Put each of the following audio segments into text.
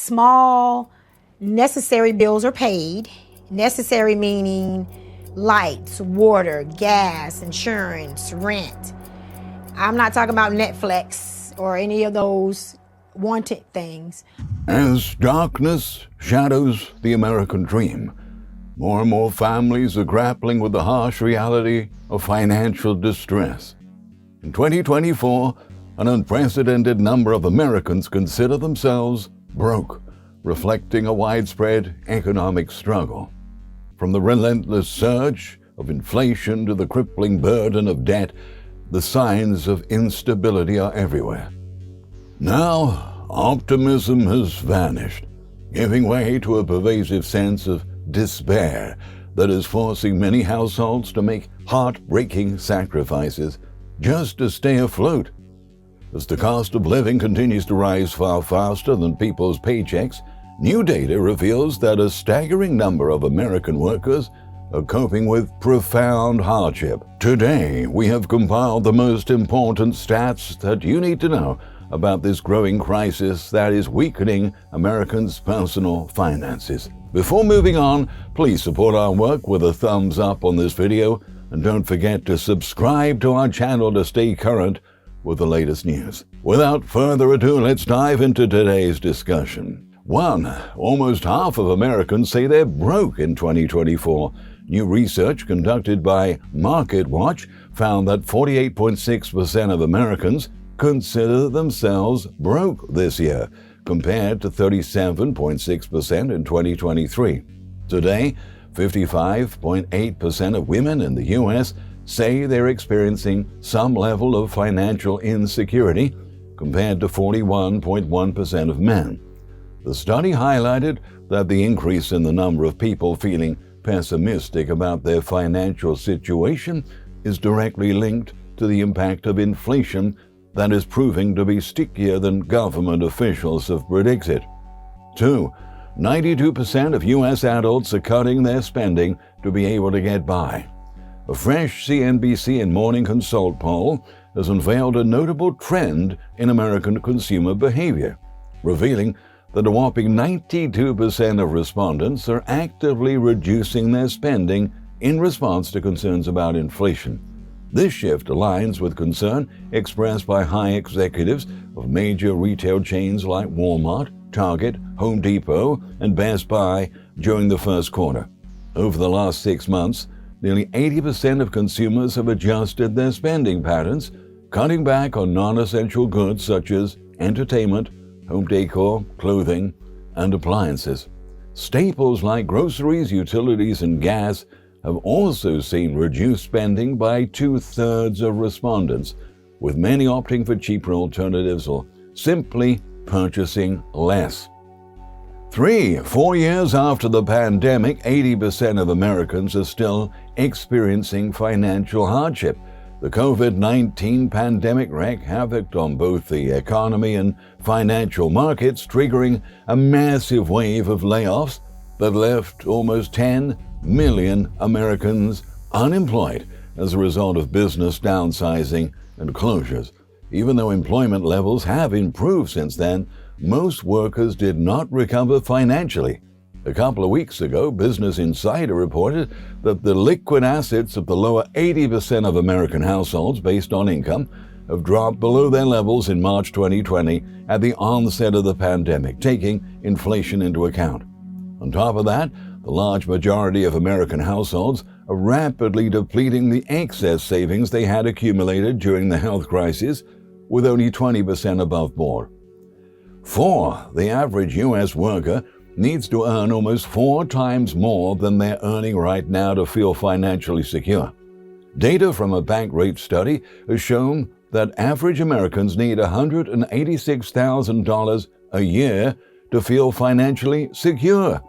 Small, necessary bills are paid. Necessary meaning lights, water, gas, insurance, rent. I'm not talking about Netflix or any of those wanted things. As darkness shadows the American dream, more and more families are grappling with the harsh reality of financial distress. In 2024, an unprecedented number of Americans consider themselves broke, reflecting a widespread economic struggle. From the relentless surge of inflation to the crippling burden of debt, the signs of instability are everywhere. Now, optimism has vanished, giving way to a pervasive sense of despair that is forcing many households to make heartbreaking sacrifices just to stay afloat. As the cost of living continues to rise far faster than people's paychecks, new data reveals that a staggering number of American workers are coping with profound hardship. Today, we have compiled the most important stats that you need to know about this growing crisis that is weakening Americans' personal finances. Before moving on, please support our work with a thumbs up on this video, and don't forget to subscribe to our channel to stay current with the latest news. Without further ado, let's dive into today's discussion. 1. Almost half of Americans say they're broke in 2024. New research conducted by MarketWatch found that 48.6% of Americans consider themselves broke this year, compared to 37.6% in 2023. Today, 55.8% of women in the U.S. say they're experiencing some level of financial insecurity, compared to 41.1% of men. The study highlighted that the increase in the number of people feeling pessimistic about their financial situation is directly linked to the impact of inflation that is proving to be stickier than government officials have predicted. 2. 92% of U.S. adults are cutting their spending to be able to get by. A fresh CNBC and Morning Consult poll has unveiled a notable trend in American consumer behavior, revealing that a whopping 92% of respondents are actively reducing their spending in response to concerns about inflation. This shift aligns with concern expressed by high executives of major retail chains like Walmart, Target, Home Depot, and Best Buy during the first quarter. Over the last 6 months, nearly 80% of consumers have adjusted their spending patterns, cutting back on non-essential goods such as entertainment, home decor, clothing, and appliances. Staples like groceries, utilities, and gas have also seen reduced spending by 2/3 of respondents, with many opting for cheaper alternatives or simply purchasing less. 3. 4 years after the pandemic, 80% of Americans are still experiencing financial hardship. The COVID-19 pandemic wreaked havoc on both the economy and financial markets, triggering a massive wave of layoffs that left almost 10 million Americans unemployed as a result of business downsizing and closures. Even though employment levels have improved since then, most workers did not recover financially. A couple of weeks ago, Business Insider reported that the liquid assets of the lower 80% of American households based on income have dropped below their levels in March 2020 at the onset of the pandemic, taking inflation into account. On top of that, the large majority of American households are rapidly depleting the excess savings they had accumulated during the health crisis, with only 20% above board. 4. The average U.S. worker needs to earn almost 4 times more than they're earning right now to feel financially secure. Data from a bank rate study has shown that average Americans need $186,000 a year to feel financially secure.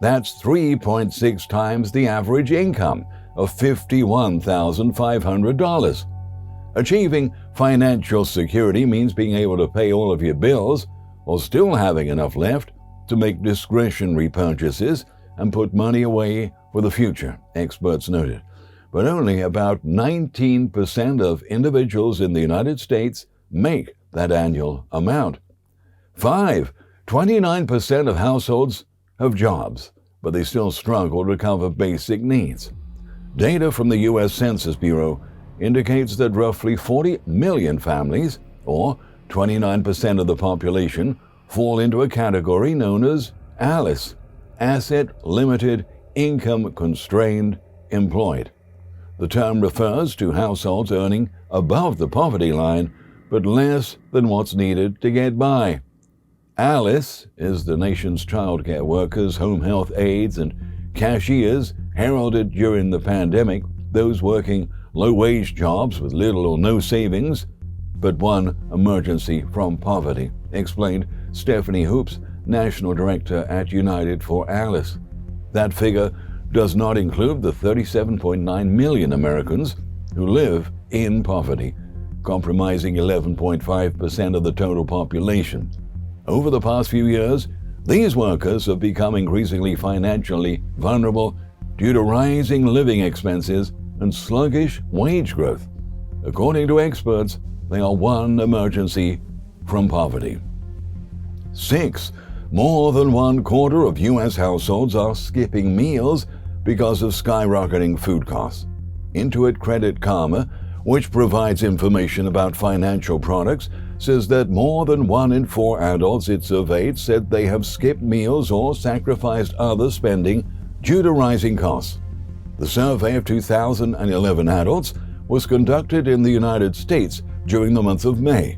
That's 3.6 times the average income of $51,500. Achieving financial security means being able to pay all of your bills while still having enough left to make discretionary purchases and put money away for the future, experts noted. But only about 19% of individuals in the United States make that annual amount. 5. 29% of households have jobs, but they still struggle to cover basic needs. Data from the U.S. Census Bureau indicates that roughly 40 million families, or 29% of the population, fall into a category known as ALICE, Asset Limited Income Constrained Employed. The term refers to households earning above the poverty line, but less than what's needed to get by. ALICE is the nation's child care workers, home health aides, and cashiers heralded during the pandemic, those working low-wage jobs with little or no savings, but one emergency from poverty, explained Stephanie Hoops, National Director at United for ALICE. That figure does not include the 37.9 million Americans who live in poverty, comprising 11.5% of the total population. Over the past few years, these workers have become increasingly financially vulnerable due to rising living expenses and sluggish wage growth. According to experts, they are one emergency from poverty. 6. More than 1/4 of U.S. households are skipping meals because of skyrocketing food costs. Intuit Credit Karma, which provides information about financial products, says that more than 1 in 4 adults it surveyed said they have skipped meals or sacrificed other spending due to rising costs. The survey of 2,011 adults was conducted in the United States during the month of May.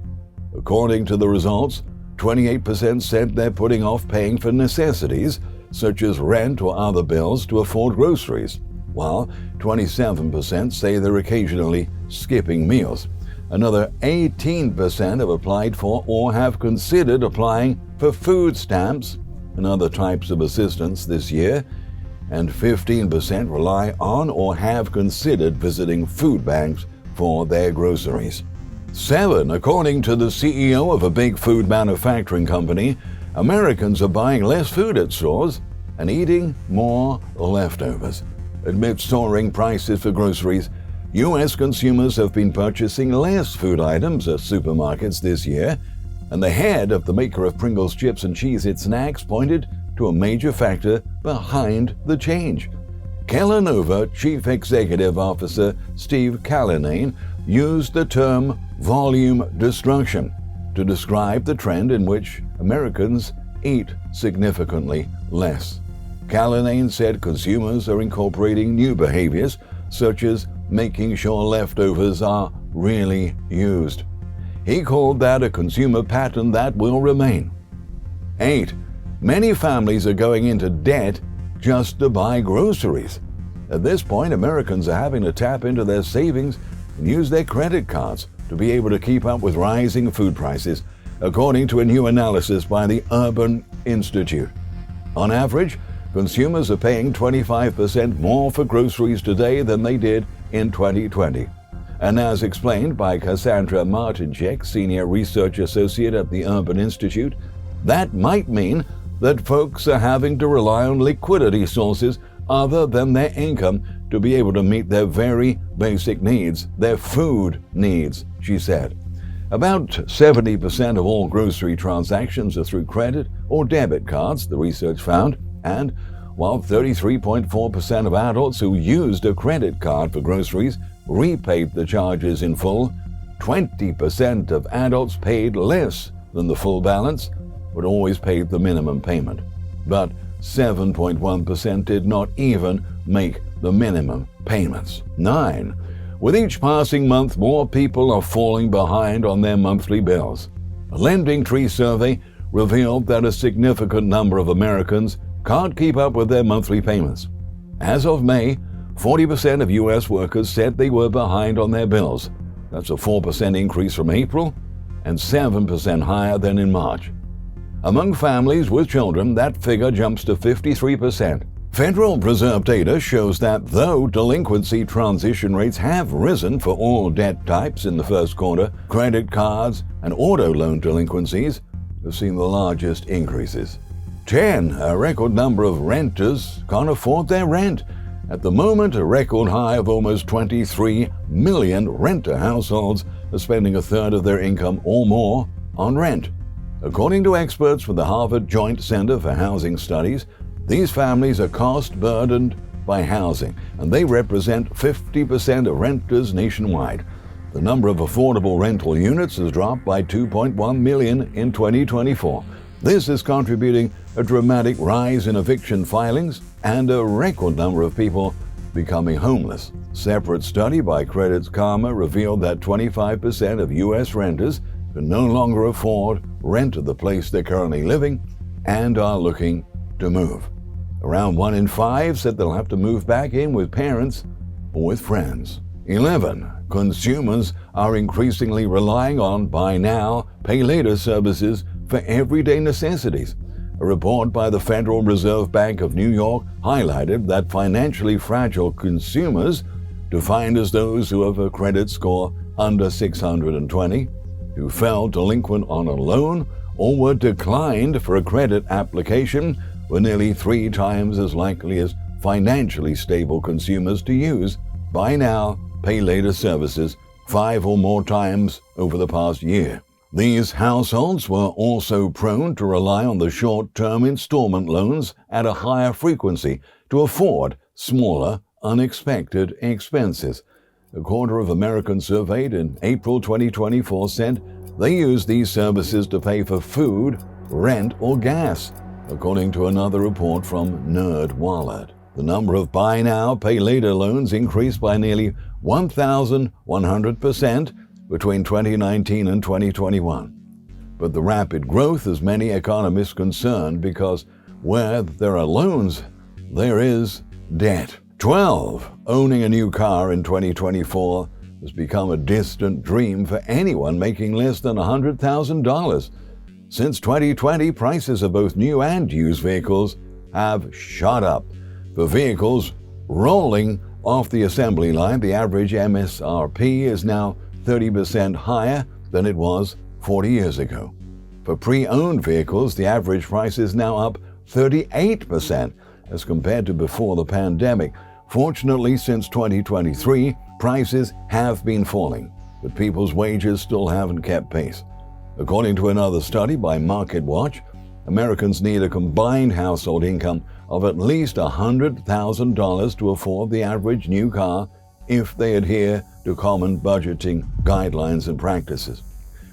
According to the results, 28% said they're putting off paying for necessities, such as rent or other bills, to afford groceries, while 27% say they're occasionally skipping meals. Another 18% have applied for or have considered applying for food stamps and other types of assistance this year, and 15% rely on or have considered visiting food banks for their groceries. 7. According to the CEO of a big food manufacturing company, Americans are buying less food at stores and eating more leftovers. Amid soaring prices for groceries, U.S. consumers have been purchasing less food items at supermarkets this year, and the head of the maker of Pringles chips and Cheez-It snacks pointed to a major factor behind the change. Kellanova Chief Executive Officer Steve Callanane used the term volume destruction to describe the trend in which Americans eat significantly less. Callanane said consumers are incorporating new behaviors, such as making sure leftovers are really used. He called that a consumer pattern that will remain. 8. Many families are going into debt just to buy groceries. At this point, Americans are having to tap into their savings and use their credit cards to be able to keep up with rising food prices, according to a new analysis by the Urban Institute. On average, consumers are paying 25% more for groceries today than they did in 2020. And as explained by Cassandra Martinchek, Senior Research Associate at the Urban Institute, that might mean that folks are having to rely on liquidity sources other than their income to be able to meet their very basic needs, their food needs, she said. About 70% of all grocery transactions are through credit or debit cards, the research found, and while 33.4% of adults who used a credit card for groceries repaid the charges in full, 20% of adults paid less than the full balance, but always paid the minimum payment. But 7.1% did not even make the minimum payments. 9. With each passing month, more people are falling behind on their monthly bills. A Lending Tree survey revealed that a significant number of Americans can't keep up with their monthly payments. As of May, 40% of U.S. workers said they were behind on their bills. That's a 4% increase from April and 7% higher than in March. Among families with children, that figure jumps to 53%. Federal Reserve data shows that though delinquency transition rates have risen for all debt types in the first quarter, credit cards and auto loan delinquencies have seen the largest increases. 10. A record number of renters can't afford their rent. At the moment, a record high of almost 23 million renter households are spending a third of their income or more on rent. According to experts from the Harvard Joint Center for Housing Studies, these families are cost-burdened by housing, and they represent 50% of renters nationwide. The number of affordable rental units has dropped by 2.1 million in 2024. This is contributing a dramatic rise in eviction filings and a record number of people becoming homeless. A separate study by Credit Karma revealed that 25% of U.S. renters can no longer afford rent of the place they're currently living and are looking to move. Around 1 in 5 said they'll have to move back in with parents or with friends. 11. Consumers are increasingly relying on buy now, pay later services for everyday necessities. A report by the Federal Reserve Bank of New York highlighted that financially fragile consumers, defined as those who have a credit score under 620, who fell delinquent on a loan or were declined for a credit application, were nearly 3 times as likely as financially stable consumers to use buy now, pay later services 5 or more times over the past year. These households were also prone to rely on the short-term installment loans at a higher frequency to afford smaller, unexpected expenses. A quarter of Americans surveyed in April 2024 said they use these services to pay for food, rent, or gas, according to another report from NerdWallet. The number of buy now, pay later loans increased by nearly 1,100% between 2019 and 2021. But the rapid growth has many economists concerned because where there are loans, there is debt. 12. Owning a new car in 2024 has become a distant dream for anyone making less than $100,000. Since 2020, prices of both new and used vehicles have shot up. For vehicles rolling off the assembly line, the average MSRP is now 30% higher than it was 40 years ago. For pre-owned vehicles, the average price is now up 38% as compared to before the pandemic. Fortunately, since 2023, prices have been falling, but people's wages still haven't kept pace. According to another study by MarketWatch, Americans need a combined household income of at least $100,000 to afford the average new car if they adhere to common budgeting guidelines and practices.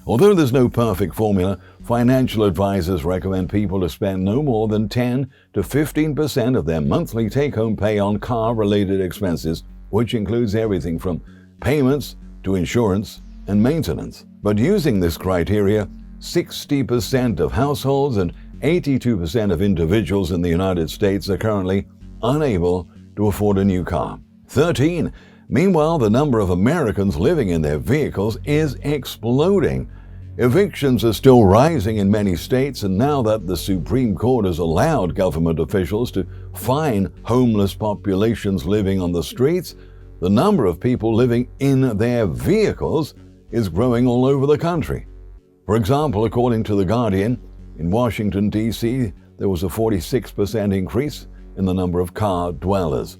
Although there's no perfect formula, financial advisors recommend people to spend no more than 10 to 15% of their monthly take-home pay on car-related expenses, which includes everything from payments to insurance and maintenance. But using this criteria, 60% of households and 82% of individuals in the United States are currently unable to afford a new car. 13. Meanwhile, the number of Americans living in their vehicles is exploding. Evictions are still rising in many states, and now that the Supreme Court has allowed government officials to fine homeless populations living on the streets, the number of people living in their vehicles is growing all over the country. For example, according to The Guardian, in Washington, D.C., there was a 46% increase in the number of car dwellers.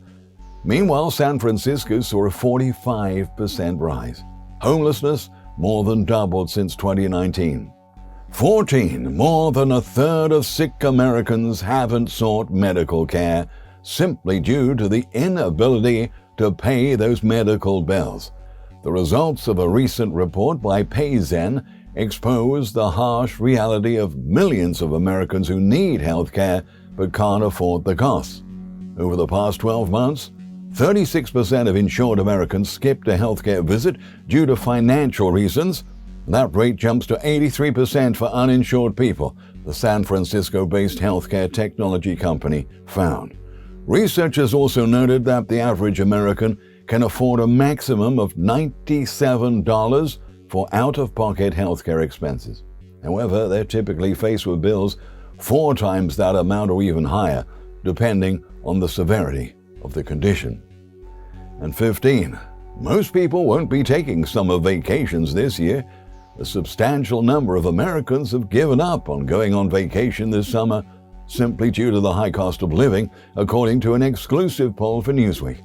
Meanwhile, San Francisco saw a 45% rise. Homelessness more than doubled since 2019. 14. More than a third of sick Americans haven't sought medical care simply due to the inability to pay those medical bills. The results of a recent report by Payzen expose the harsh reality of millions of Americans who need health care but can't afford the costs. Over the past 12 months, 36% of insured Americans skipped a healthcare visit due to financial reasons. That rate jumps to 83% for uninsured people, the San Francisco-based healthcare technology company found. Researchers also noted that the average American can afford a maximum of $97 for out-of-pocket healthcare expenses. However, they're typically faced with bills 4 times that amount or even higher, depending on the severity of the condition. And 15. Most people won't be taking summer vacations this year. A substantial number of Americans have given up on going on vacation this summer simply due to the high cost of living, according to an exclusive poll for Newsweek.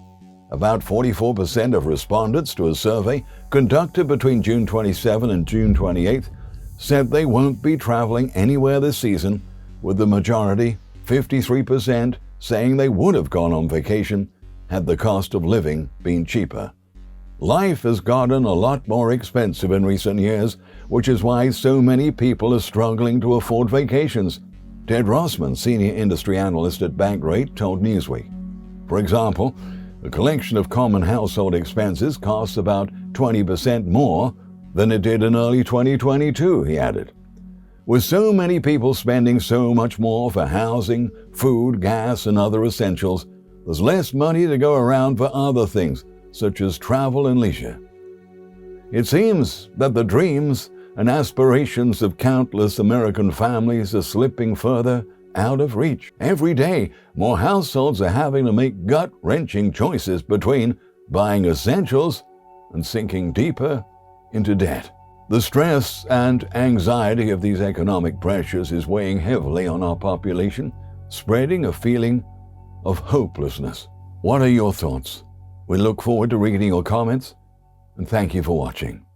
About 44% of respondents to a survey conducted between June 27 and June 28 said they won't be traveling anywhere this season, with the majority, 53%, saying they would have gone on vacation had the cost of living been cheaper. Life has gotten a lot more expensive in recent years, which is why so many people are struggling to afford vacations, Ted Rossman, senior industry analyst at Bankrate, told Newsweek. For example, a collection of common household expenses costs about 20% more than it did in early 2022, he added. With so many people spending so much more for housing, food, gas, and other essentials, there's less money to go around for other things, such as travel and leisure. It seems that the dreams and aspirations of countless American families are slipping further out of reach. Every day, more households are having to make gut-wrenching choices between buying essentials and sinking deeper into debt. The stress and anxiety of these economic pressures is weighing heavily on our population, spreading a feeling of hopelessness. What are your thoughts? We look forward to reading your comments, and thank you for watching.